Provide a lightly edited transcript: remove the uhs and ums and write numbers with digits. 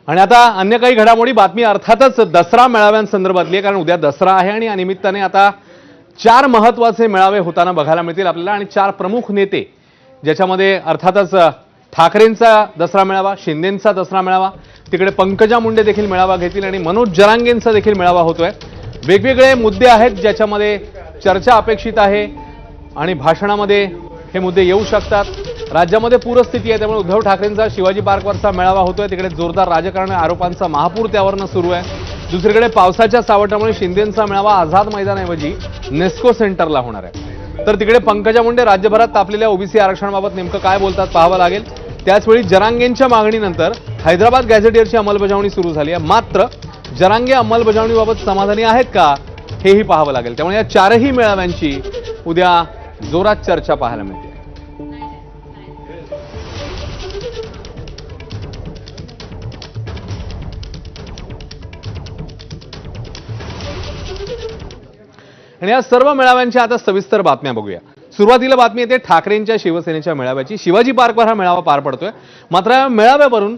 आणि आता अन्य काही घडामोडी बातमी अर्थातच दसरा मेळाव्यांसंदर्भातली आहे, कारण उद्या दसरा आहे आणि यानिमित्ताने आता 4 महत्त्वाचे मेळावे होताना बघायला मिळतील आपल्याला आणि 4 प्रमुख नेते, ज्याच्यामध्ये अर्थातच ठाकरेंचा दसरा मेळावा, शिंदेंचा दसरा मेळावा, तिकडे पंकजा मुंडे देखील मेळावा घेतील आणि मनोज जरांगेंचा देखील मेळावा होतोय। वेगवेगळे मुद्दे आहेत ज्याच्यामध्ये चर्चा अपेक्षित आहे आणि भाषणामध्ये हे मुद्दे येऊ शकतात। राज्यामध्ये पूरस्थिती आहे, त्यामुळे उद्धव ठाकरेंचा शिवाजी पार्कवरचा मेळावा होतोय, तिकडे जोरदार राजकारण आरोपांचा महापूर त्यावरनं सुरू आहे। दुसरीकडे पावसाच्या सावटामुळे शिंदेंचा मेळावा आझाद मैदानाऐवजी नेस्को सेंटरला होणार आहे। तर तिकडे पंकजा मुंडे राज्यभरात तापलेल्या ओबीसी आरक्षणाबाबत नेमकं काय बोलतात पाहावं लागेल। त्याचवेळी जरांगेंच्या मागणीनंतर हैदराबाद गॅझेटियरची अंमलबजावणी सुरू झाली आहे, मात्र जरांगे अंमलबजावणीबाबत समाधानी आहेत का हेही पाहावं लागेल। त्यामुळे या 4ही मेळाव्यांची उद्या जोरात चर्चा पाहायला मिळते। आणि या सर्व मेळाव्यांच्या आता सविस्तर बातम्या बघूया। सुरुवातीला बातमी येते ठाकरेंच्या शिवसेनेच्या मेळाव्याची। शिवाजी पार्कवर हा मेळावा पार पडतोय, मात्र या मेळाव्यावरून